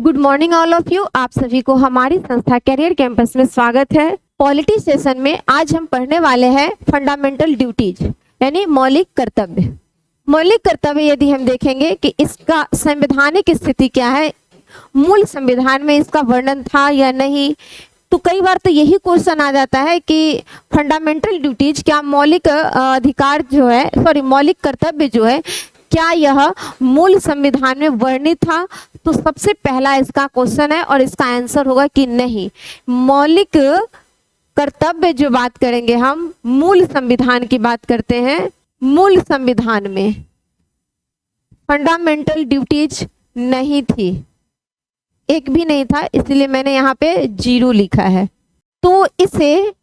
Good morning all of you. आप सभी को हमारी संस्था कैरियर कैंपस में स्वागत है। पॉलिटी सेशन में आज हम पढ़ने वाले हैं फंडामेंटल ड्यूटीज यानी मौलिक कर्तव्य। मौलिक कर्तव्य यदि हम देखेंगे कि इसका संवैधानिक स्थिति क्या है, मूल संविधान में इसका वर्णन था या नहीं, तो कई बार तो यही क्वेश्चन आ जाता है कि फंडामेंटल ड्यूटीज क्या मौलिक अधिकार जो है मौलिक कर्तव्य जो है क्या यह मूल संविधान में वर्णित था। तो सबसे पहला इसका क्वेश्चन है और इसका आंसर होगा कि नहीं। मौलिक कर्तव्य जो बात करेंगे हम मूल संविधान की बात करते हैं, मूल संविधान में फंडामेंटल ड्यूटीज नहीं थी, एक भी नहीं था, इसलिए मैंने यहाँ पे 0 लिखा है। तो इसे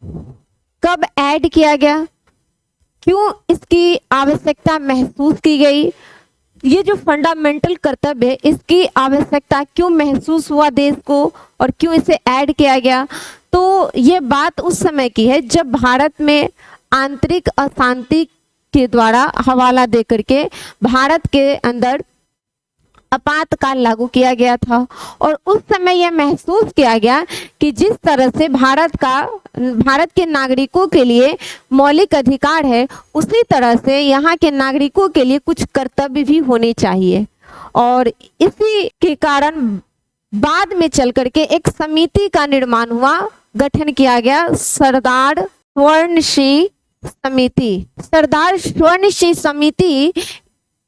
कब ऐड किया गया, क्यों इसकी आवश्यकता महसूस की गई, ये जो फंडामेंटल कर्तव्य है इसकी आवश्यकता क्यों महसूस हुआ देश को और क्यों इसे ऐड किया गया। तो ये बात उस समय की है जब भारत में आंतरिक अशांति के द्वारा हवाला दे करके भारत के अंदर आपातकाल लागू किया गया था और उस समय यह महसूस किया गया कि जिस तरह से भारत के नागरिकों के लिए मौलिक अधिकार है, उसी तरह से यहाँ के नागरिकों के लिए कुछ कर्तव्य भी होने चाहिए। और इसी के कारण बाद में चल करके एक समिति का निर्माण हुआ, गठन किया गया, सरदार स्वर्ण सिंह समिति। सरदार स्वर्ण सिंह समिति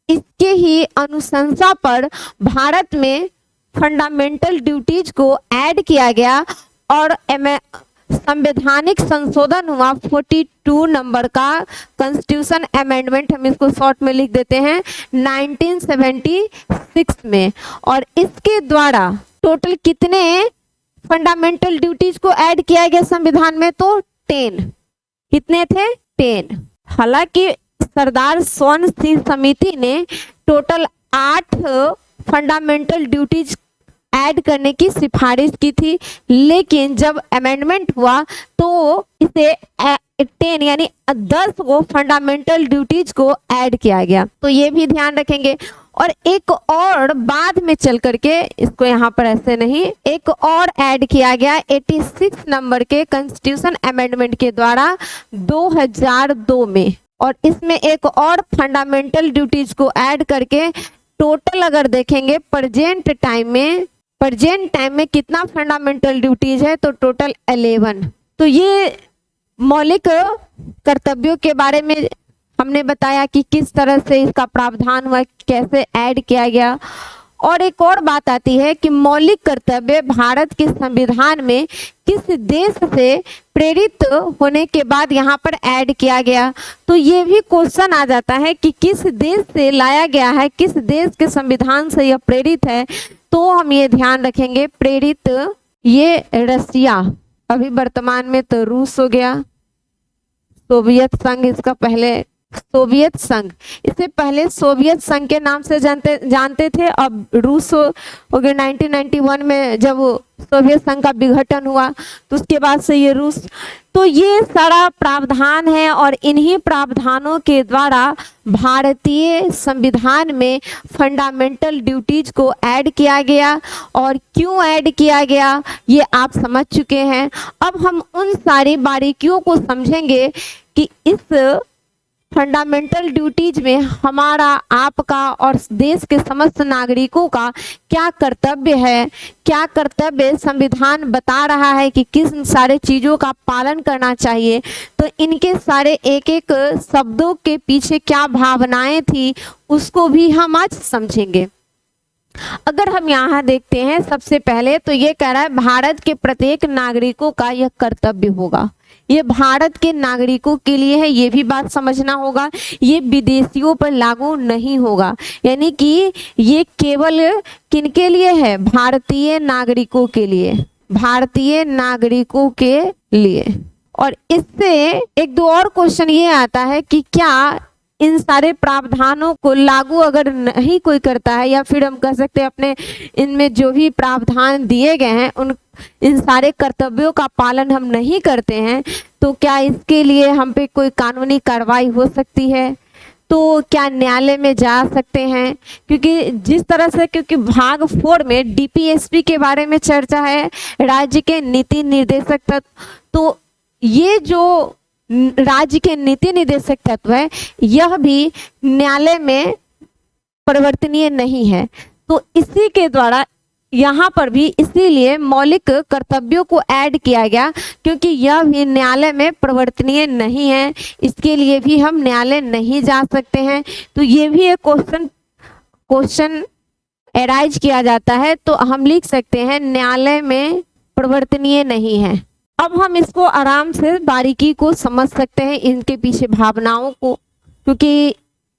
इसके ही अनुशंसा पर भारत में फंडामेंटल ड्यूटीज को ऐड किया गया और संवैधानिक संशोधन हुआ 42 नंबर का कॉन्स्टिट्यूशन अमेंडमेंट, हम इसको शॉर्ट में लिख देते हैं, 1976 में। और इसके द्वारा टोटल कितने फंडामेंटल ड्यूटीज को ऐड किया गया संविधान में, तो 10। कितने थे, 10। हालांकि सरदार स्वर्ण सिंह समिति ने टोटल 8 फंडामेंटल ड्यूटीज ऐड करने की सिफारिश की थी, लेकिन जब अमेंडमेंट हुआ तो इसे 10 यानी 10 को फंडामेंटल ड्यूटीज को ऐड किया गया। तो ये भी ध्यान रखेंगे। और एक और बाद में चल करके, इसको यहाँ पर ऐसे नहीं, एक और ऐड किया गया 86 नंबर के कॉन्स्टिट्यूशन अमेंडमेंट के द्वारा 2002 में। और इसमें एक और फंडामेंटल ड्यूटीज को ऐड करके टोटल अगर देखेंगे प्रेजेंट टाइम में कितना फंडामेंटल ड्यूटीज है, तो टोटल 11। तो ये मौलिक कर्तव्यों के बारे में हमने बताया कि किस तरह से इसका प्रावधान हुआ, कैसे ऐड किया गया। और एक और बात आती है कि मौलिक कर्तव्य भारत के संविधान में किस देश से प्रेरित होने के बाद यहाँ पर ऐड किया गया। तो ये भी क्वेश्चन आ जाता है कि किस देश से लाया गया है, किस देश के संविधान से यह प्रेरित है। तो हम ये ध्यान रखेंगे, प्रेरित ये रसिया, अभी वर्तमान में तो रूस हो गया, सोवियत संघ इसका पहले, सोवियत संघ, इससे पहले सोवियत संघ के नाम से जानते थे, अब रूस हो गया। 1991 में जब सोवियत संघ का विघटन हुआ तो उसके बाद से ये रूस। तो ये सारा प्रावधान है और इन्हीं प्रावधानों के द्वारा भारतीय संविधान में फंडामेंटल ड्यूटीज को ऐड किया गया। और क्यों ऐड किया गया ये आप समझ चुके हैं। अब हम उन सारी बारीकियों को समझेंगे कि इस फंडामेंटल ड्यूटीज में हमारा, आपका और देश के समस्त नागरिकों का क्या कर्तव्य है, क्या कर्तव्य संविधान बता रहा है कि किस सारे चीज़ों का पालन करना चाहिए। तो इनके सारे एक एक शब्दों के पीछे क्या भावनाएं थी उसको भी हम आज समझेंगे। अगर हम यहाँ देखते हैं, सबसे पहले तो ये कह रहा है भारत के प्रत्येक नागरिकों का यह कर्तव्य होगा। ये भारत के नागरिकों के लिए है, ये भी बात समझना होगा। ये विदेशियों पर लागू नहीं होगा, यानी कि ये केवल किनके लिए है, भारतीय नागरिकों के लिए, भारतीय नागरिकों के लिए। और इससे एक दो और क्वेश्चन ये आता है कि क्या इन सारे प्रावधानों को लागू अगर नहीं कोई करता है, या फिर हम कह सकते हैं अपने इनमें जो भी प्रावधान दिए गए हैं इन सारे कर्तव्यों का पालन हम नहीं करते हैं, तो क्या इसके लिए हम पे कोई कानूनी कार्रवाई हो सकती है। तो क्या न्यायालय में जा सकते हैं? क्योंकि जिस तरह से, क्योंकि भाग 4 में डीपीएसपी के बारे में चर्चा है, राज्य के नीति निर्देशक तत्व। तो ये जो राज्य के नीति निर्देशक तत्व है, यह भी न्यायालय में परिवर्तनीय नहीं है। तो इसी के द्वारा यहाँ पर भी इसीलिए मौलिक कर्तव्यों को ऐड किया गया, क्योंकि यह भी न्यायालय में परिवर्तनीय नहीं है, इसके लिए भी हम न्यायालय नहीं जा सकते हैं। तो ये भी एक क्वेश्चन एराइज किया जाता है, तो हम लिख सकते हैं न्यायालय में परिवर्तनीय नहीं है। अब हम इसको आराम से बारीकी को समझ सकते हैं, इनके पीछे भावनाओं को, क्योंकि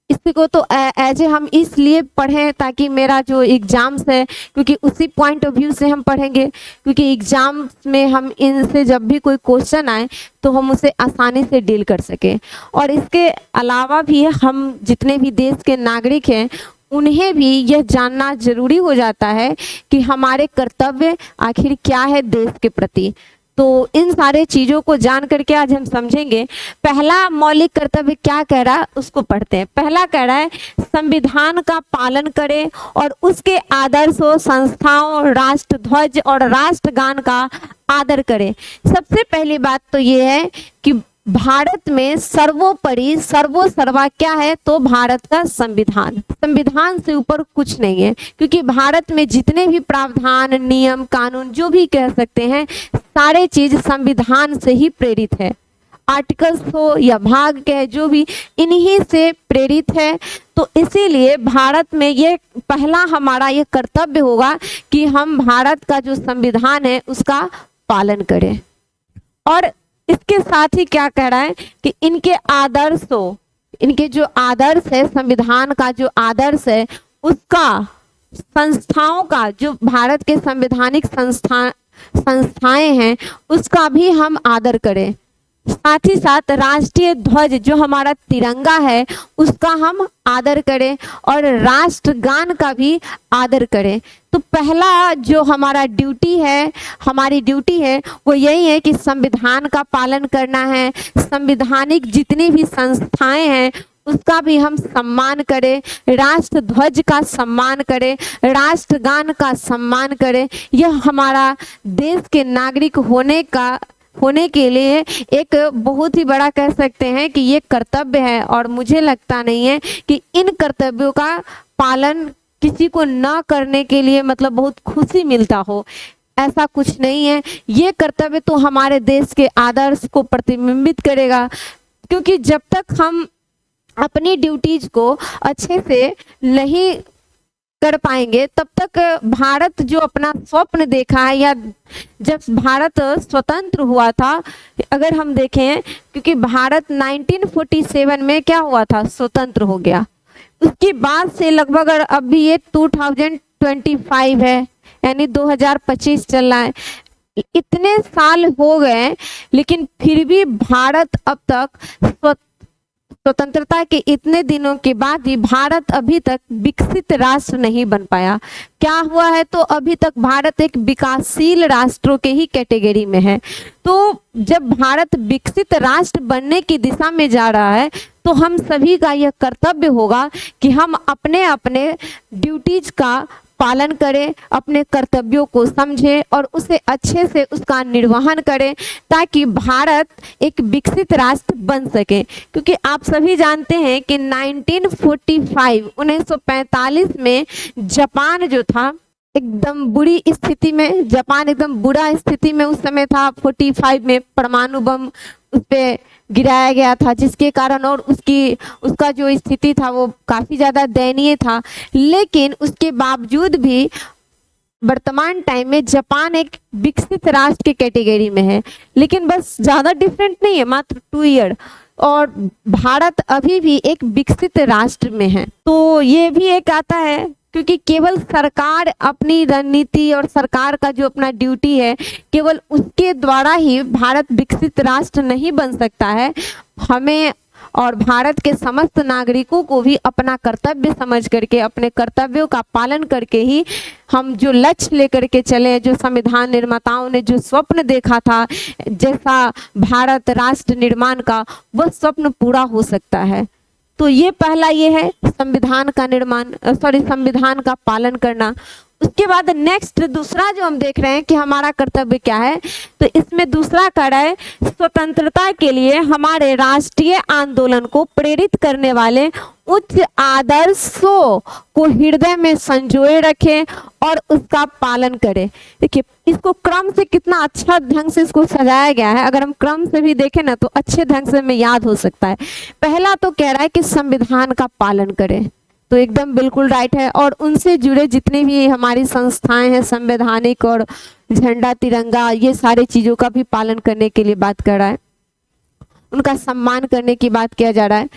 इसको तो ऐसे हम इसलिए पढ़ें ताकि मेरा जो एग्जाम्स है, क्योंकि उसी पॉइंट ऑफ व्यू से हम पढ़ेंगे, क्योंकि एग्जाम में हम इनसे जब भी कोई क्वेश्चन आए तो हम उसे आसानी से डील कर सकें। और इसके अलावा भी हम जितने भी देश के नागरिक हैं उन्हें भी यह जानना जरूरी हो जाता है कि हमारे कर्तव्य आखिर क्या है देश के प्रति। तो इन सारे चीजों को जान करके आज हम समझेंगे। पहला मौलिक कर्तव्य क्या कह रहा है उसको पढ़ते हैं। पहला कह रहा है संविधान का पालन करें और उसके आदर्शों, संस्थाओं, राष्ट्र ध्वज और राष्ट्रगान का आदर करें। सबसे पहली बात तो ये है कि भारत में सर्वोपरि सर्वोसर्वा क्या है, तो भारत का संविधान। संविधान से ऊपर कुछ नहीं है, क्योंकि भारत में जितने भी प्रावधान, नियम, कानून जो भी कह सकते हैं, सारे चीज संविधान से ही प्रेरित है। आर्टिकल्स हो या भाग के जो भी, इन्हीं से प्रेरित है। तो इसीलिए भारत में ये पहला हमारा ये कर्तव्य होगा कि हम भारत का जो संविधान है उसका पालन करें। और इसके साथ ही क्या कह रहा है कि इनके आदर्शों, इनके जो आदर्श है, संविधान का जो आदर्श है उसका, संस्थाओं का, जो भारत के संवैधानिक संस्थाएं हैं उसका भी हम आदर करें। साथ ही साथ राष्ट्रीय ध्वज जो हमारा तिरंगा है उसका हम आदर करें और राष्ट्रगान का भी आदर करें। तो पहला जो हमारा ड्यूटी है, हमारी ड्यूटी है वो यही है कि संविधान का पालन करना है। संवैधानिक जितनी भी संस्थाएं हैं उसका भी हम सम्मान करें, राष्ट्र ध्वज का सम्मान करें, राष्ट्रगान का सम्मान करें। यह हमारा देश के नागरिक होने के लिए एक बहुत ही बड़ा कह सकते हैं कि ये कर्तव्य है। और मुझे लगता नहीं है कि इन कर्तव्यों का पालन किसी को ना करने के लिए मतलब बहुत खुशी मिलता हो, ऐसा कुछ नहीं है। ये कर्तव्य तो हमारे देश के आदर्श को प्रतिबिंबित करेगा, क्योंकि जब तक हम अपनी ड्यूटीज को अच्छे से नहीं कर पाएंगे तब तक भारत जो अपना स्वप्न देखा है, या जब भारत स्वतंत्र हुआ था, अगर हम देखें, क्योंकि भारत 1947 में क्या हुआ था, स्वतंत्र हो गया। उसके बाद से लगभग अभी ये 2025 है, यानी 2025 चल रहा है। इतने साल हो गए लेकिन फिर भी भारत अब तक स्वतंत्रता के इतने दिनों के बाद भी भारत अभी तक विकसित राष्ट्र नहीं बन पाया। क्या हुआ है, तो अभी तक भारत एक विकासशील राष्ट्रों के ही कैटेगरी में है। तो जब भारत विकसित राष्ट्र बनने की दिशा में जा रहा है तो हम सभी का यह कर्तव्य होगा कि हम अपने अपने ड्यूटीज का पालन करें, अपने कर्तव्यों को समझें और उसे अच्छे से उसका निर्वहन करें, ताकि भारत एक विकसित राष्ट्र बन सके। क्योंकि आप सभी जानते हैं कि 1945 में जापान जो था एकदम बुरी स्थिति में, जापान एकदम बुरा स्थिति में उस समय था। 45 में परमाणु बम उस पे गिराया गया था, जिसके कारण और उसका जो स्थिति था वो काफ़ी ज़्यादा दयनीय था। लेकिन उसके बावजूद भी वर्तमान टाइम में जापान एक विकसित राष्ट्र के कैटेगरी में है, लेकिन बस ज़्यादा डिफरेंट नहीं है, मात्र 2 ईयर, और भारत अभी भी एक विकसित राष्ट्र में है। तो ये भी एक आता है, क्योंकि केवल सरकार अपनी रणनीति और सरकार का जो अपना ड्यूटी है, केवल उसके द्वारा ही भारत विकसित राष्ट्र नहीं बन सकता है। हमें और भारत के समस्त नागरिकों को भी अपना कर्तव्य समझ करके, अपने कर्तव्यों का पालन करके ही हम जो लक्ष्य लेकर के चले, जो संविधान निर्माताओं ने जो स्वप्न देखा था जैसा भारत राष्ट्र निर्माण का, वह स्वप्न पूरा हो सकता है। तो ये पहला ये है संविधान का निर्माण, संविधान का पालन करना। उसके बाद नेक्स्ट दूसरा जो हम देख रहे हैं कि हमारा कर्तव्य क्या है, तो इसमें दूसरा कह रहा है स्वतंत्रता के लिए हमारे राष्ट्रीय आंदोलन को प्रेरित करने वाले उच्च आदर्शों को हृदय में संजोए रखें और उसका पालन करें। देखिए इसको क्रम से कितना अच्छा ढंग से इसको सजाया गया है, अगर हम क्रम से भी देखें ना तो अच्छे ढंग से हमें याद हो सकता है। पहला तो कह रहा है कि संविधान का पालन करें, तो एकदम बिल्कुल राइट है। और उनसे जुड़े जितने भी हमारी संस्थाएं हैं संवैधानिक और झंडा तिरंगा ये सारे चीजों का भी पालन करने के लिए बात कर रहा है, उनका सम्मान करने की बात किया जा रहा है।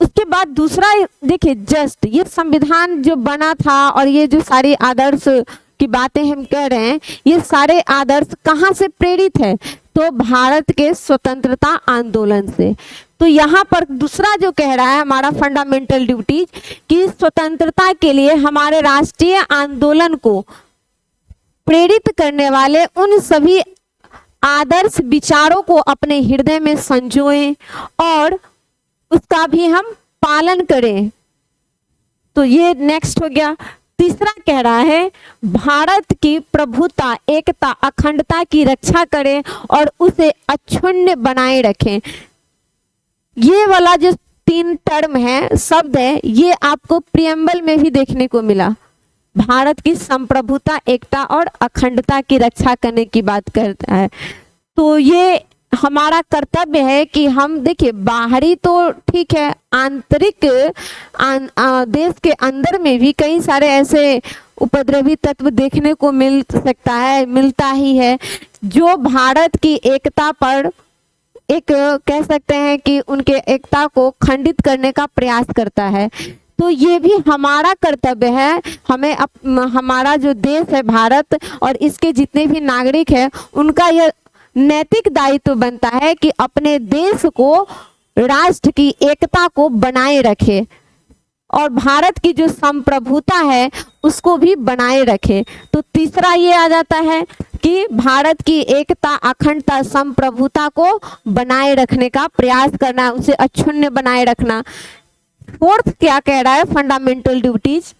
उसके बाद दूसरा देखिए जस्ट ये संविधान जो बना था और ये जो सारी आदर्श की बातें हम कह रहे हैं, ये सारे आदर्श कहाँ से प्रेरित है, तो भारत के स्वतंत्रता आंदोलन से। तो यहाँ पर दूसरा जो कह रहा है हमारा फंडामेंटल ड्यूटीज कि स्वतंत्रता के लिए हमारे राष्ट्रीय आंदोलन को प्रेरित करने वाले उन सभी आदर्श विचारों को अपने हृदय में संजोएं और उसका भी हम पालन करें। तो ये नेक्स्ट हो गया। तीसरा कह रहा है भारत की प्रभुता, एकता, अखंडता की रक्षा करें और उसे अक्षुण्ण बनाए रखें। ये वाला जो 3 टर्म है, शब्द है, ये आपको प्रियम्बल में भी देखने को मिला। भारत की संप्रभुता, एकता और अखंडता की रक्षा करने की बात करता है। तो ये हमारा कर्तव्य है कि हम देखिए बाहरी तो ठीक है, आंतरिक देश के अंदर में भी कई सारे ऐसे उपद्रवी तत्व देखने को मिल सकता है, मिलता ही है, जो भारत की एकता पर एक कह सकते हैं कि उनके एकता को खंडित करने का प्रयास करता है। तो ये भी हमारा कर्तव्य है, हमें हमारा जो देश है भारत और इसके जितने भी नागरिक हैं उनका यह नैतिक दायित्व बनता है कि अपने देश को, राष्ट्र की एकता को बनाए रखे और भारत की जो संप्रभुता है उसको भी बनाए रखे। तो तीसरा ये आ जाता है कि भारत की एकता, अखंडता, संप्रभुता को बनाए रखने का प्रयास करना, उसे अक्षुण्ण बनाए रखना। फोर्थ क्या कह रहा है फंडामेंटल ड्यूटीज,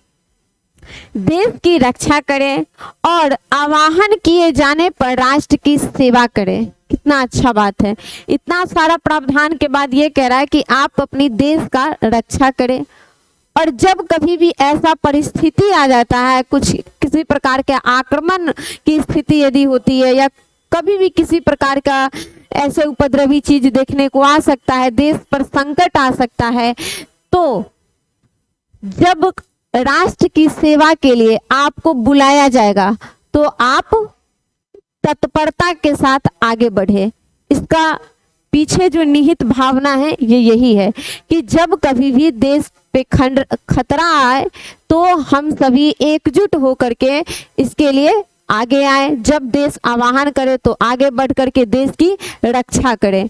देश की रक्षा करें और आवाहन किए जाने पर राष्ट्र की सेवा करें। कितना अच्छा बात है। इतना सारा प्रावधान के बाद ये कह रहा है कि आप अपनी देश का रक्षा करें और जब कभी भी ऐसा परिस्थिति आ जाता है, कुछ किसी प्रकार के आक्रमण की स्थिति यदि होती है या कभी भी किसी प्रकार का ऐसे उपद्रवी चीज देखने को आ सकता है, देश पर संकट आ सकता है, तो जब राष्ट्र की सेवा के लिए आपको बुलाया जाएगा तो आप तत्परता के साथ आगे बढ़े। इसका पीछे जो निहित भावना है ये यही है कि जब कभी भी देश पे खतरा आए तो हम सभी एकजुट होकर के इसके लिए आगे आए। जब देश आह्वान करे तो आगे बढ़ करके देश की रक्षा करें।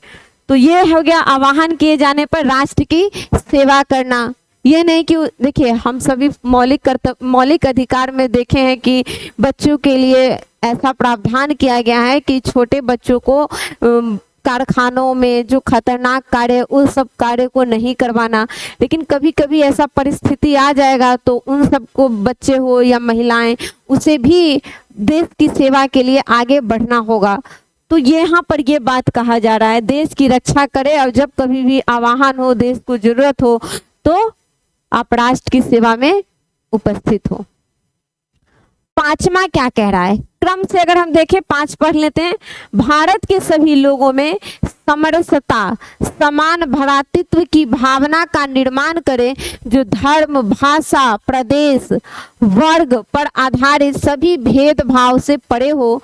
तो ये हो गया आह्वान किए जाने पर राष्ट्र की सेवा करना। ये नहीं कि देखिए हम सभी मौलिक अधिकार में देखे हैं कि बच्चों के लिए ऐसा प्रावधान किया गया है कि छोटे बच्चों को कारखानों में जो खतरनाक कार्य उस सब कार्य को नहीं करवाना, लेकिन कभी कभी ऐसा परिस्थिति आ जाएगा तो उन सबको, बच्चे हो या महिलाएं, उसे भी देश की सेवा के लिए आगे बढ़ना होगा। तो यहाँ पर ये बात कहा जा रहा है देश की रक्षा करें और जब कभी भी आह्वान हो, देश को जरूरत हो तो आप राष्ट्र की सेवा में उपस्थित हो। पांचवा क्या कह रहा है, क्रम से अगर हम देखें 5 पढ़ लेते हैं। भारत के सभी लोगों में समरसता, समान भ्रातृत्व की भावना का निर्माण करें, जो धर्म, भाषा, प्रदेश, वर्ग पर आधारित सभी भेदभाव से परे हो।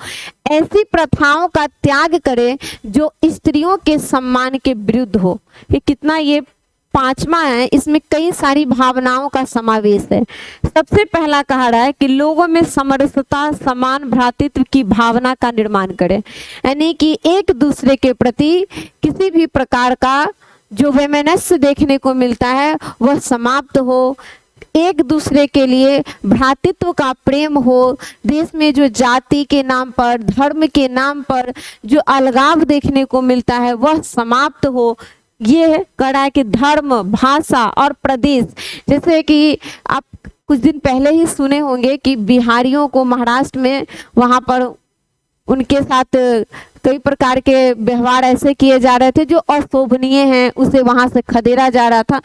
ऐसी प्रथाओं का त्याग करें जो स्त्रियों के सम्मान के विरुद्ध हो। ये कितना, ये 5वां है, इसमें कई सारी भावनाओं का समावेश है। सबसे पहला कहा रहा है कि लोगों में समरसता, समान भ्रातृत्व की भावना का निर्माण करें, यानी कि एक दूसरे के प्रति किसी भी प्रकार का जो वैमनस्य देखने को मिलता है वह समाप्त हो। एक दूसरे के लिए भ्रातृत्व का प्रेम हो। देश में जो जाति के नाम पर, धर्म के नाम पर जो अलगाव देखने को मिलता है वह समाप्त हो। ये कह रहा है कि धर्म, भाषा और प्रदेश, जैसे कि आप कुछ दिन पहले ही सुने होंगे कि बिहारियों को महाराष्ट्र में वहां पर उनके साथ कई प्रकार के व्यवहार ऐसे किए जा रहे थे जो अशोभनीय हैं, उसे वहां से खदेड़ा जा रहा था।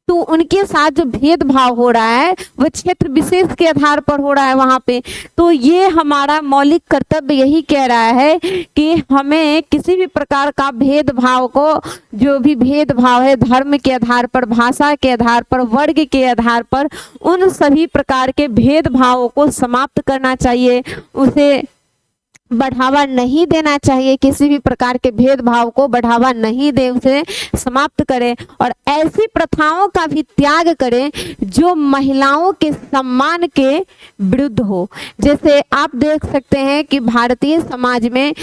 तो उनके साथ जो भेदभाव हो रहा है वह क्षेत्र विशेष के आधार पर हो रहा है वहां पे। तो ये हमारा मौलिक कर्तव्य यही कह रहा है कि हमें किसी भी प्रकार का भेदभाव को, जो भी भेदभाव है धर्म के आधार पर, भाषा के आधार पर, वर्ग के आधार पर, उन सभी प्रकार के भेदभावों को समाप्त करना चाहिए, उसे बढ़ावा नहीं देना चाहिए, किसी भी प्रकार के भेदभाव को बढ़ावा नहीं दे, उसे समाप्त करें और ऐसी प्रथाओं का भी त्याग करें जो महिलाओं के सम्मान के विरुद्ध हो। जैसे आप देख सकते हैं कि भारतीय समाज में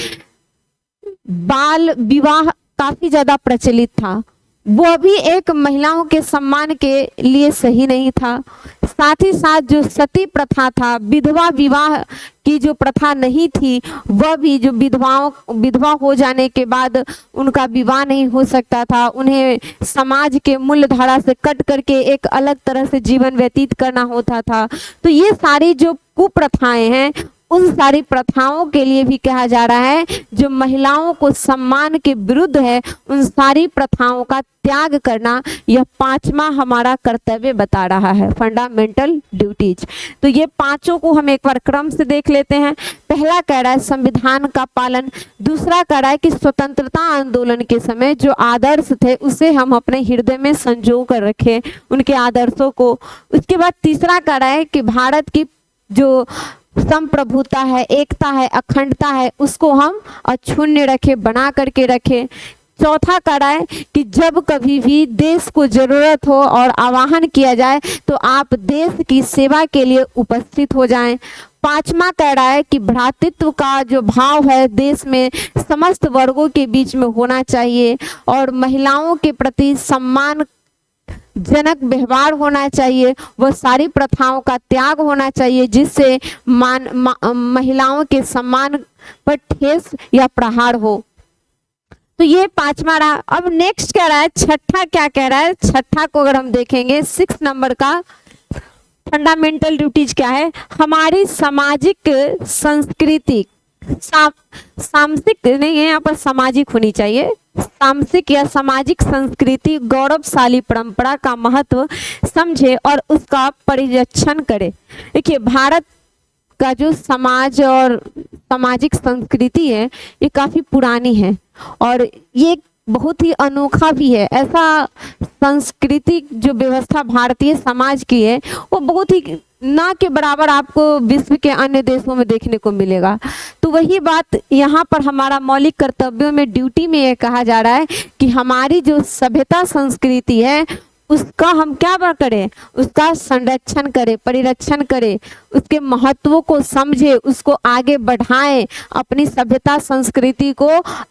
बाल विवाह काफी ज्यादा प्रचलित था, वो भी एक महिलाओं के सम्मान के लिए सही नहीं था। साथ ही साथ जो सती प्रथा था, विधवा विवाह की जो प्रथा नहीं थी, वह भी जो विधवा हो जाने के बाद उनका विवाह नहीं हो सकता था, उन्हें समाज के मूल्य धारा से कट करके एक अलग तरह से जीवन व्यतीत करना होता था। तो ये सारी जो कुप्रथाएं हैं, उन सारी प्रथाओं के लिए भी कहा जा रहा है जो महिलाओं को सम्मान के विरुद्ध है, उन सारी प्रथाओं का त्याग करना, यह पांचवा हमारा कर्तव्य बता रहा है, फंडामेंटल ड्यूटीज। तो ये पांचों को हम एक बार क्रम से देख लेते हैं। पहला कह रहा है संविधान का पालन, दूसरा कह रहा है कि स्वतंत्रता आंदोलन के समय जो आदर्श थे उसे हम अपने हृदय में संजो कर रखें, उनके आदर्शों को। उसके बाद तीसरा कह रहा है कि भारत की जो संप्रभुता है, एकता है, अखंडता है, उसको हम अक्षुण्य रखें, बना करके रखें। चौथा कह रहा है कि जब कभी भी देश को जरूरत हो और आह्वान किया जाए तो आप देश की सेवा के लिए उपस्थित हो जाएं। पांचवा कह रहा है कि भ्रातृत्व का जो भाव है देश में समस्त वर्गों के बीच में होना चाहिए और महिलाओं के प्रति सम्मान जनक व्यवहार होना चाहिए, वह सारी प्रथाओं का त्याग होना चाहिए जिससे महिलाओं के सम्मान पर ठेस या प्रहार हो। तो ये पांचवा रहा। अब नेक्स्ट कह रहा है छठा, क्या कह रहा है? छठा को अगर हम देखेंगे 6 नंबर का फंडामेंटल ड्यूटीज क्या है? हमारी सामाजिक संस्कृति, सामसिक नहीं है यहाँ पर, सामाजिक होनी चाहिए, सामसिक या सामाजिक संस्कृति गौरवशाली परंपरा का महत्व समझे और उसका परिरक्षण करे। देखिए भारत का जो समाज और सामाजिक संस्कृति है ये काफी पुरानी है और ये बहुत ही अनोखा भी है। ऐसा सांस्कृतिक जो व्यवस्था भारतीय समाज की है वो बहुत ही ना के बराबर आपको विश्व के अन्य देशों में देखने को मिलेगा। तो वही बात यहाँ पर हमारा मौलिक कर्तव्यों में, ड्यूटी में ये कहा जा रहा है कि हमारी जो सभ्यता संस्कृति है उसका हम क्या करें? उसका संरक्षण करें, परिरक्षण करें, उसके महत्व को समझे, उसको आगे बढ़ाएं, अपनी सभ्यता संस्कृति को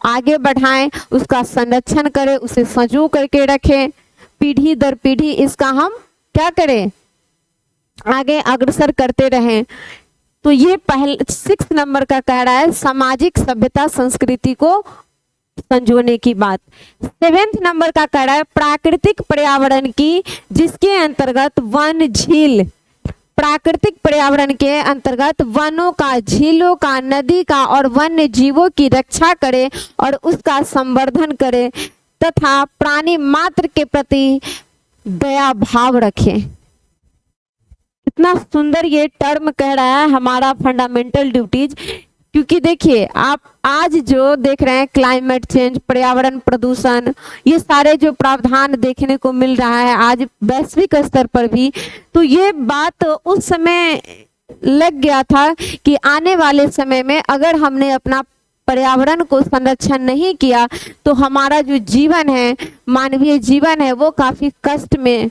आगे बढ़ाएं, उसका संरक्षण करें, उसे संजो करके रखें, पीढ़ी दर पीढ़ी इसका हम क्या करें? आगे अग्रसर करते रहें। तो ये 6 नंबर का कह रहा है सामाजिक सभ्यता संस्कृति को संजोने की बात। 7 नंबर का कह रहा है प्राकृतिक पर्यावरण की, जिसके अंतर्गत वन, झील, प्राकृतिक पर्यावरण के अंतर्गत वनों का, झीलों का, नदी का और वन्य जीवों की रक्षा करे और उसका संवर्धन करे तथा प्राणी मात्र के प्रति दया भाव रखें। कितना सुंदर ये टर्म कह रहा है हमारा फंडामेंटल ड्यूटीज। क्योंकि देखिए आप आज जो देख रहे हैं क्लाइमेट चेंज, पर्यावरण प्रदूषण, ये सारे जो प्रावधान देखने को मिल रहा है आज वैश्विक स्तर पर भी, तो ये बात उस समय लग गया था कि आने वाले समय में अगर हमने अपना पर्यावरण को संरक्षण नहीं किया तो हमारा जो जीवन है, मानवीय जीवन है, वो काफी कष्ट में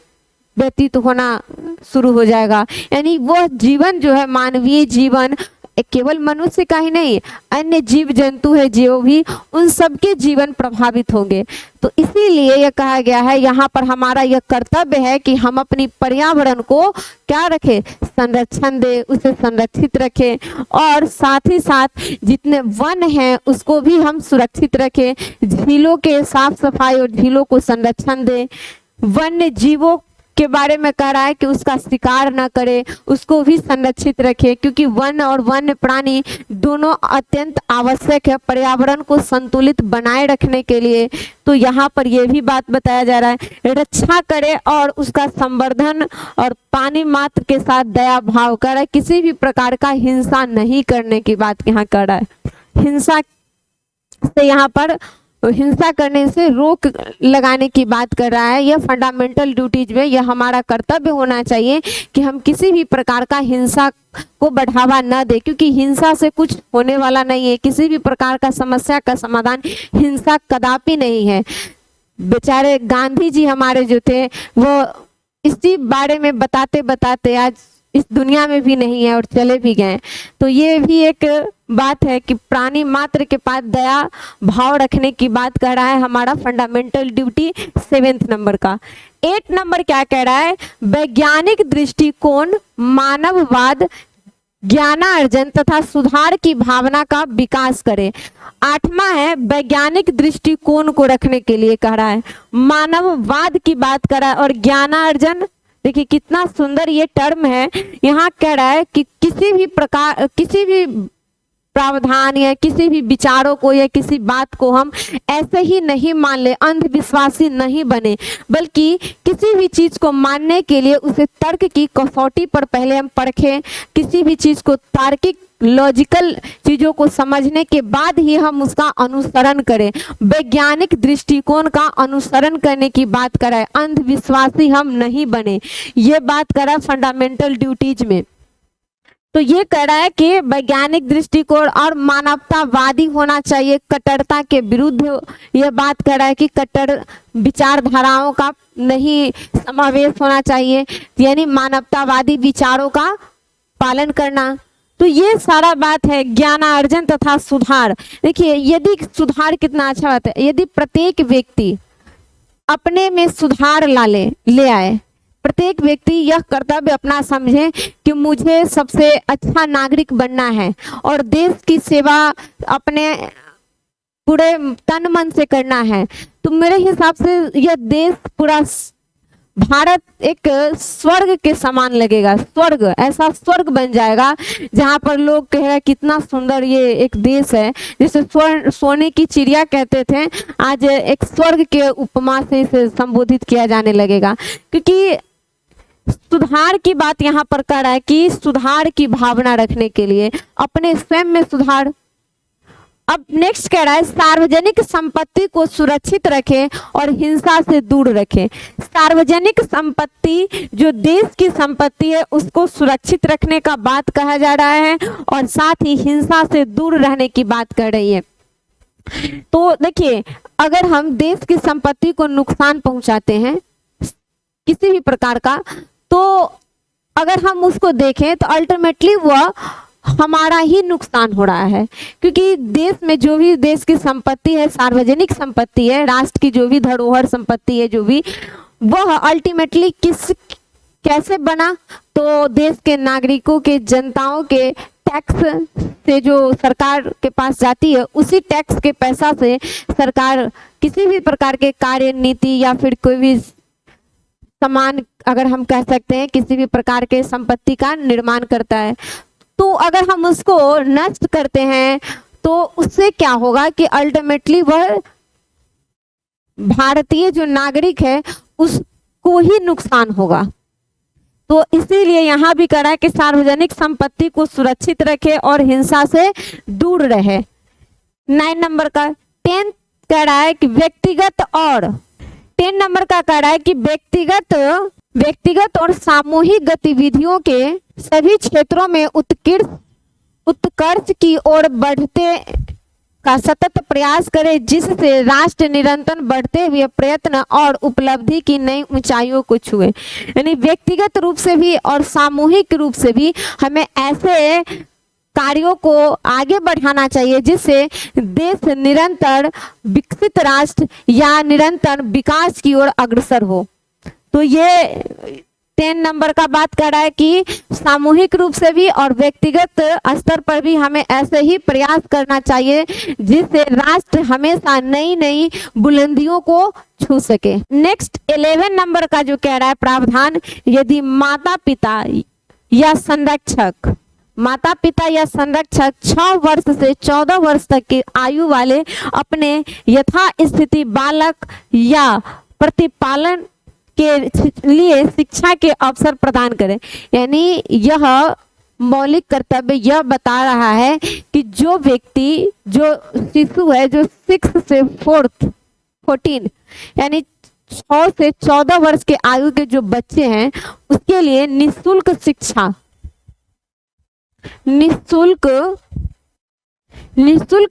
व्यतीत होना शुरू हो जाएगा। यानी वह जीवन जो है, मानवीय जीवन, केवल मनुष्य का ही नहीं, अन्य जीव जंतु है जो भी, उन सबके जीवन प्रभावित होंगे। तो इसीलिए यह कहा गया है, यहाँ पर हमारा यह कर्तव्य है कि हम अपनी पर्यावरण को क्या रखें, संरक्षण दे, उसे संरक्षित रखें, और साथ ही साथ जितने वन हैं उसको भी हम सुरक्षित रखें, झीलों के साफ सफाई और झीलों को संरक्षण दें, वन्य जीवों के बारे में कह रहा है कि उसका शिकार न करे, उसको भी संरक्षित रखे, क्योंकि वन और वन्य प्राणी दोनों अत्यंत आवश्यक है पर्यावरण को संतुलित बनाए रखने के लिए। तो यहाँ पर यह भी बात बताया जा रहा है, रक्षा करे और उसका संवर्धन और पानी मात्र के साथ दया भाव करे, किसी भी प्रकार का हिंसा नहीं करने की बात यहाँ कर रहा है। हिंसा से यहाँ पर हिंसा करने से रोक लगाने की बात कर रहा है। यह फंडामेंटल ड्यूटीज में यह हमारा कर्तव्य होना चाहिए कि हम किसी भी प्रकार का हिंसा को बढ़ावा न दे, क्योंकि हिंसा से कुछ होने वाला नहीं है। किसी भी प्रकार का समस्या का समाधान हिंसा कदापि नहीं है। बेचारे गांधी जी हमारे जो थे वो इसी बारे में बताते बताते आज इस दुनिया में भी नहीं है और चले भी गए। तो ये भी एक बात है कि प्राणी मात्र के पास दया भाव रखने की बात कर रहा है हमारा फंडामेंटल ड्यूटी 7 नंबर का। 8 नंबर क्या कह रहा है, वैज्ञानिक दृष्टिकोण मानववाद ज्ञानार्जन तथा सुधार की भावना का विकास करे। 8वां है वैज्ञानिक दृष्टिकोण को रखने के लिए कह रहा है, मानववाद की बात कर रहा है और ज्ञानार्जन। देखिए कितना सुंदर ये टर्म है। यहाँ कह रहा है कि किसी भी प्रकार किसी भी प्रावधान या किसी भी विचारों को या किसी बात को हम ऐसे ही नहीं मान ले, अंधविश्वासी नहीं बने, बल्कि किसी भी चीज को मानने के लिए उसे तर्क की कसौटी पर पहले हम परखें। किसी भी चीज को तार्किक लॉजिकल चीजों को समझने के बाद ही हम उसका अनुसरण करें। वैज्ञानिक दृष्टिकोण का अनुसरण करने की बात कराए, अंधविश्वासी हम नहीं बने, ये बात करा फंडामेंटल ड्यूटीज में। तो ये कह रहा है कि वैज्ञानिक दृष्टिकोण और मानवतावादी होना चाहिए, कट्टरता के विरुद्ध। यह बात कह रहा है कि कट्टर विचारधाराओं का नहीं समावेश होना चाहिए, यानी मानवतावादी विचारों का पालन करना। तो ये सारा बात है ज्ञानार्जन तथा सुधार। देखिए यदि सुधार कितना अच्छा बात है, यदि प्रत्येक व्यक्ति अपने में सुधार ले आए, प्रत्येक व्यक्ति यह कर्तव्य अपना समझे कि मुझे सबसे अच्छा नागरिक बनना है और देश की सेवा अपने पूरे तन मन से करना है, तो मेरे हिसाब से यह देश पूरा भारत एक स्वर्ग के समान लगेगा। स्वर्ग, ऐसा स्वर्ग बन जाएगा जहां पर लोग कहेगा कितना सुंदर ये एक देश है। जैसे सोने की चिड़िया कहते थे, आज एक स्वर्ग के उपमा से इसे संबोधित किया जाने लगेगा। क्योंकि सुधार की बात यहाँ पर कर रहा है कि सुधार की भावना रखने के लिए अपने स्वयं में सुधार। अब नेक्स्ट कह रहा है सार्वजनिक संपत्ति को सुरक्षित रखें और हिंसा से दूर रखें। सार्वजनिक संपत्ति जो देश की संपत्ति है उसको सुरक्षित रखने का बात कहा जा रहा है और साथ ही हिंसा से दूर रहने की बात कर रही है। तो देखिए अगर हम देश की संपत्ति को नुकसान पहुंचाते हैं किसी भी प्रकार का, तो अगर हम उसको देखें तो अल्टीमेटली वह हमारा ही नुकसान हो रहा है। क्योंकि देश में जो भी देश की संपत्ति है, सार्वजनिक संपत्ति है, राष्ट्र की जो भी धरोहर संपत्ति है, जो भी वह अल्टीमेटली कैसे बना, तो देश के नागरिकों के जनताओं के टैक्स से जो सरकार के पास जाती है, उसी टैक्स के पैसा से सरकार किसी भी प्रकार के कार्य नीति या फिर कोई भी समान, अगर हम कह सकते हैं किसी भी प्रकार के संपत्ति का निर्माण करता है। तो अगर हम उसको नष्ट करते हैं तो उससे क्या होगा कि अल्टीमेटली वह भारतीय जो नागरिक है उसको ही नुकसान होगा। तो इसीलिए यहाँ भी कह रहा है कि सार्वजनिक संपत्ति को सुरक्षित रखे और हिंसा से दूर रहे। 9 नंबर का 10 कह रहा है कि व्यक्तिगत और 10 नंबर का कह रहा है कि व्यक्तिगत और सामूहिक गतिविधियों के सभी क्षेत्रों में उत्कर्ष की ओर बढ़ते का सतत प्रयास करे, जिससे राष्ट्र निरंतर बढ़ते हुए प्रयत्न और उपलब्धि की नई ऊंचाइयों को छुए। यानी व्यक्तिगत रूप से भी और सामूहिक रूप से भी हमें ऐसे कार्यों को आगे बढ़ाना चाहिए जिससे देश निरंतर विकसित राष्ट्र या निरंतर विकास की ओर अग्रसर हो। तो ये 10 नंबर का बात कर रहा है कि सामूहिक रूप से भी और व्यक्तिगत स्तर पर भी हमें ऐसे ही प्रयास करना चाहिए जिससे राष्ट्र हमेशा नई नई बुलंदियों को छू सके। नेक्स्ट 11 नंबर का जो कह रहा है प्रावधान, यदि माता पिता या संरक्षक 6 वर्ष से 14 वर्ष तक की आयु वाले अपने यथास्थिति बालक या प्रतिपालन के लिए शिक्षा के अवसर प्रदान करें। यानी यह मौलिक कर्तव्य यह बता रहा है कि जो व्यक्ति, जो शिशु है, जो 6 से 14 यानी 6 से 14 वर्ष के आयु के जो बच्चे हैं उसके लिए निःशुल्क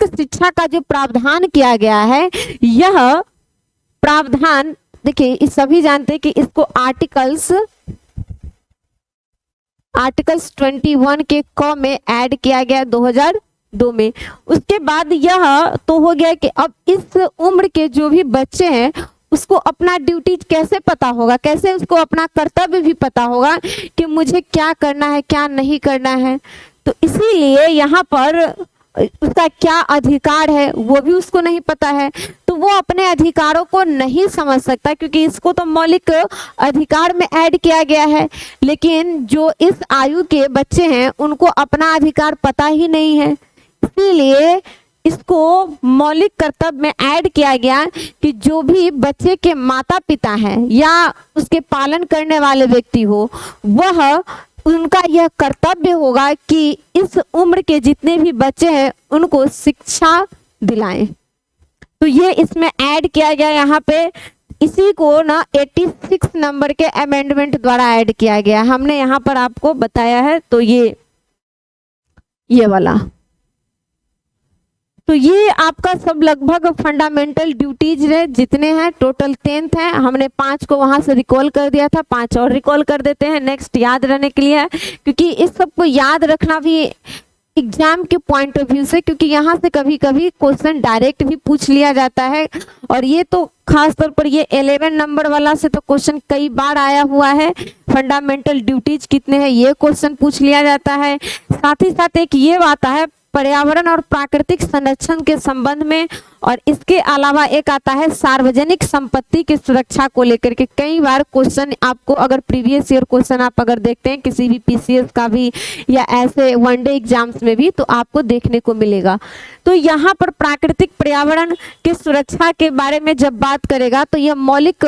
शिक्षा का जो प्रावधान किया गया है, यह प्रावधान देखिए इस सभी जानते हैं कि इसको आर्टिकल्स 21 के क में ऐड किया गया 2002 में। उसके बाद यह तो हो गया कि अब इस उम्र के जो भी बच्चे हैं उसको अपना ड्यूटी कैसे पता होगा, कैसे उसको अपना कर्तव्य भी पता होगा कि मुझे क्या करना है क्या नहीं करना है। तो इसीलिए यहाँ पर उसका क्या अधिकार है वो भी उसको नहीं पता है, तो वो अपने अधिकारों को नहीं समझ सकता क्योंकि इसको तो मौलिक अधिकार में ऐड किया गया है। लेकिन जो इस आयु के बच्चे हैं उनको अपना अधिकार पता ही नहीं है, इसीलिए इसको मौलिक कर्तव्य में ऐड किया गया कि जो भी बच्चे के माता पिता हैं या उसके पालन करने वाले व्यक्ति हो, वह उनका यह कर्तव्य होगा कि इस उम्र के जितने भी बच्चे हैं उनको शिक्षा दिलाएं। तो ये इसमें ऐड किया गया यहाँ पे, इसी को ना 86 नंबर के अमेंडमेंट द्वारा ऐड किया गया, हमने यहाँ पर आपको बताया है। तो ये वाला, तो ये आपका सब लगभग फंडामेंटल ड्यूटीज है जितने हैं, टोटल 10 हैं। हमने 5 को वहां से रिकॉल कर दिया था, 5 और रिकॉल कर देते हैं नेक्स्ट याद रहने के लिए है, क्योंकि इस सबको याद रखना भी एग्जाम के पॉइंट ऑफ व्यू से, क्योंकि यहाँ से कभी कभी क्वेश्चन डायरेक्ट भी पूछ लिया जाता है। और ये तो खास तौर पर ये 11 नंबर वाला से तो क्वेश्चन कई बार आया हुआ है, फंडामेंटल ड्यूटीज कितने हैं ये क्वेश्चन पूछ लिया जाता है। साथ ही साथ एक ये आता है पर्यावरण और प्राकृतिक संरक्षण के संबंध में, और इसके अलावा एक आता है सार्वजनिक संपत्ति की सुरक्षा को लेकर के। कई बार क्वेश्चन आपको अगर प्रीवियस ईयर क्वेश्चन आप अगर देखते हैं किसी भी पीसीएस का भी या ऐसे वनडे एग्जाम्स में भी, तो आपको देखने को मिलेगा। तो यहाँ पर प्राकृतिक पर्यावरण की सुरक्षा के बारे में जब बात करेगा तो यह मौलिक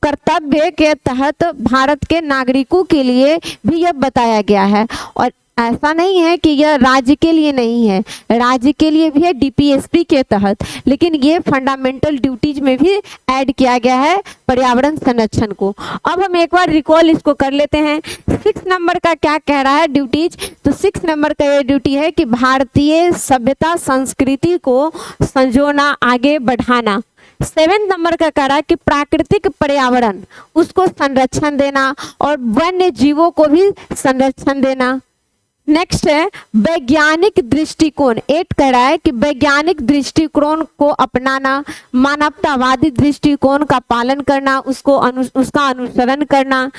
कर्तव्य के तहत भारत के नागरिकों के लिए भी यह बताया गया है। और ऐसा नहीं है कि यह राज्य के लिए नहीं है, राज्य के लिए भी है डीपीएसपी के तहत, लेकिन ये फंडामेंटल ड्यूटीज में भी ऐड किया गया है पर्यावरण संरक्षण को। अब हम एक बार रिकॉल इसको कर लेते हैं। 6 नंबर का क्या कह रहा है ड्यूटीज, तो 6 नंबर का ये ड्यूटी है कि भारतीय सभ्यता संस्कृति को संजोना, आगे बढ़ाना। 7 नंबर का कह रहा है कि प्राकृतिक पर्यावरण उसको संरक्षण देना और वन्य जीवों को भी संरक्षण देना। नेक्स्ट है वैज्ञानिक दृष्टिकोण। 8 कह रहा है कि वैज्ञानिक दृष्टिकोण को अपनाना, मानवतावादी दृष्टिकोण का पालन करना, उसका अनुसरण करना।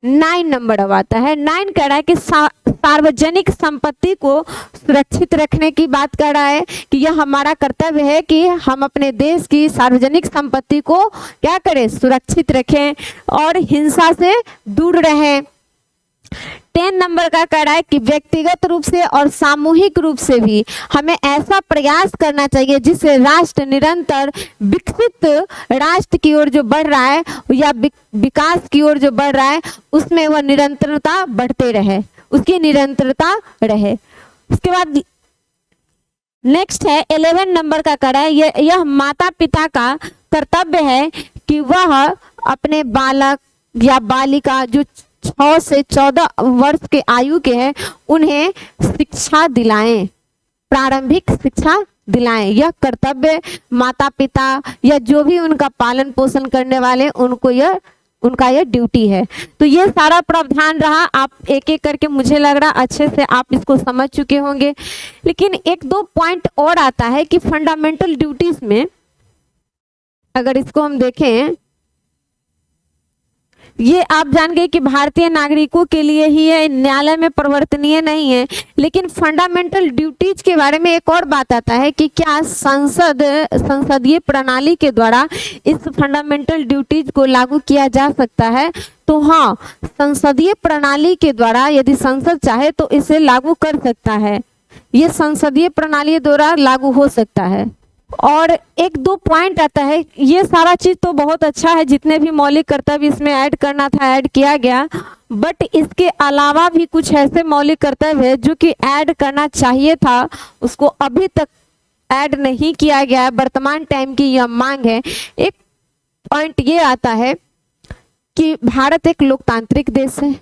9 नंबर अब आता है। 9 कह रहा है कि सार्वजनिक संपत्ति को सुरक्षित रखने की बात कर रहा है कि यह हमारा कर्तव्य है कि हम अपने देश की सार्वजनिक संपत्ति को क्या करें, सुरक्षित रखें और हिंसा से दूर रहें। 10 नंबर का कह रहा है कि व्यक्तिगत रूप से और सामूहिक रूप से भी हमें ऐसा प्रयास करना चाहिए जिससे राष्ट्र निरंतर विकसित राष्ट्र की ओर जो बढ़ रहा है या विकास की ओर जो बढ़ रहा है उसमें वह निरंतरता बढ़ते रहे, उसकी निरंतरता रहे। उसके बाद नेक्स्ट है 11 नंबर का कह रहा है यह माता पिता का कर्तव्य है कि वह अपने बालक या बालिका जो 6 से 14 वर्ष के आयु के हैं उन्हें शिक्षा दिलाएं, प्रारंभिक शिक्षा दिलाएं। यह कर्तव्य माता पिता या जो भी उनका पालन पोषण करने वाले उनको यह उनका यह ड्यूटी है। तो ये सारा प्रावधान रहा, आप एक एक करके मुझे लग रहा अच्छे से आप इसको समझ चुके होंगे। लेकिन एक दो पॉइंट और आता है कि फंडामेंटल ड्यूटीज में अगर इसको हम देखें, ये आप जान गए कि भारतीय नागरिकों के लिए ही है, न्यायालय में परिवर्तनीय नहीं है। लेकिन फंडामेंटल ड्यूटीज के बारे में एक और बात आता है कि क्या संसदीय प्रणाली के द्वारा इस फंडामेंटल ड्यूटीज को लागू किया जा सकता है। तो हाँ, संसदीय प्रणाली के द्वारा यदि संसद चाहे तो इसे लागू कर सकता है, ये संसदीय प्रणाली द्वारा लागू हो सकता है। और एक दो पॉइंट आता है, ये सारा चीज तो बहुत अच्छा है, जितने भी मौलिक कर्तव्य इसमें ऐड करना था ऐड किया गया, बट इसके अलावा भी कुछ ऐसे मौलिक कर्तव्य है जो कि ऐड करना चाहिए था, उसको अभी तक ऐड नहीं किया गया है। वर्तमान टाइम की यह मांग है। एक पॉइंट ये आता है कि भारत एक लोकतांत्रिक देश है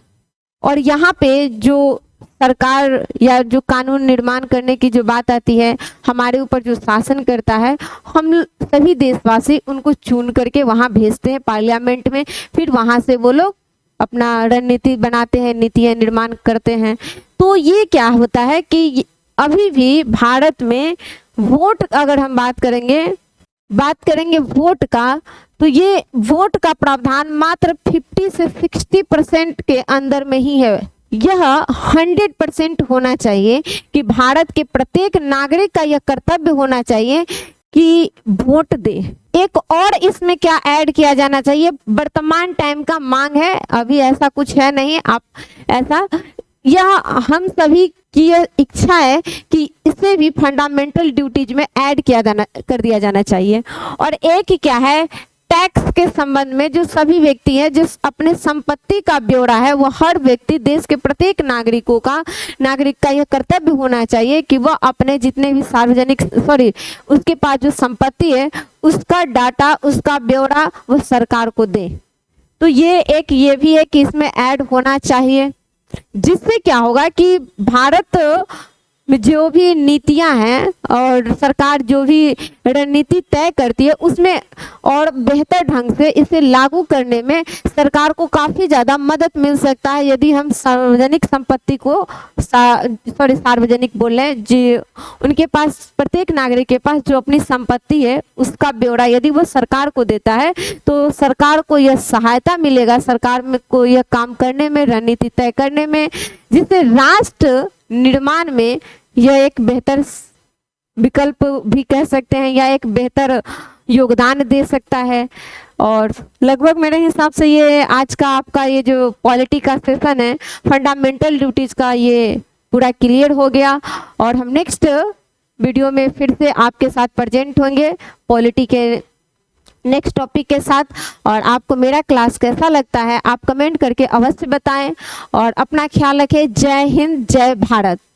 और यहाँ पे जो सरकार या जो कानून निर्माण करने की जो बात आती है, हमारे ऊपर जो शासन करता है, हम सभी देशवासी उनको चुन करके वहाँ भेजते हैं पार्लियामेंट में, फिर वहाँ से वो लोग अपना रणनीति बनाते हैं, नीतियाँ निर्माण करते हैं। तो ये क्या होता है कि अभी भी भारत में वोट, अगर हम बात करेंगे वोट का, तो ये वोट का प्रावधान मात्र 50 से 60% के अंदर में ही है। यह 100% होना चाहिए कि भारत के प्रत्येक नागरिक का यह कर्तव्य होना चाहिए कि वोट दे। एक और इसमें क्या ऐड किया जाना चाहिए, वर्तमान टाइम का मांग है, अभी ऐसा कुछ है नहीं, आप ऐसा, यह हम सभी की यह इच्छा है कि इसे भी फंडामेंटल ड्यूटीज में ऐड कर दिया जाना चाहिए। और एक क्या है, टैक्स के संबंध में जो सभी व्यक्ति हैं, जिस अपने संपत्ति का ब्यौरा है, वो हर व्यक्ति, देश के प्रत्येक नागरिक का यह कर्तव्य होना चाहिए कि वह अपने जितने भी उसके पास जो संपत्ति है उसका डाटा, उसका ब्यौरा वो सरकार को दे। तो ये भी है कि इसमें ऐड होना चाहिए, जिससे क्या होगा कि भारत में जो भी नीतियां हैं और सरकार जो भी रणनीति तय करती है उसमें और बेहतर ढंग से इसे लागू करने में सरकार को काफ़ी ज़्यादा मदद मिल सकता है, यदि हम सार्वजनिक संपत्ति को सार्वजनिक बोल रहे हैं जी, उनके पास, प्रत्येक नागरिक के पास जो अपनी संपत्ति है उसका ब्यौरा यदि वो सरकार को देता है तो सरकार को यह सहायता मिलेगा, सरकार में को यह काम करने में, रणनीति तय करने में, जिससे राष्ट्र निर्माण में यह एक बेहतर विकल्प भी कह सकते हैं या एक बेहतर योगदान दे सकता है। और लगभग मेरे हिसाब से ये आज का आपका ये जो पॉलिटी का सेशन है, फंडामेंटल ड्यूटीज का, ये पूरा क्लियर हो गया। और हम नेक्स्ट वीडियो में फिर से आपके साथ प्रेजेंट होंगे पॉलिटी के नेक्स्ट टॉपिक के साथ। और आपको मेरा क्लास कैसा लगता है आप कमेंट करके अवश्य बताएं और अपना ख्याल रखें। जय हिंद, जय भारत।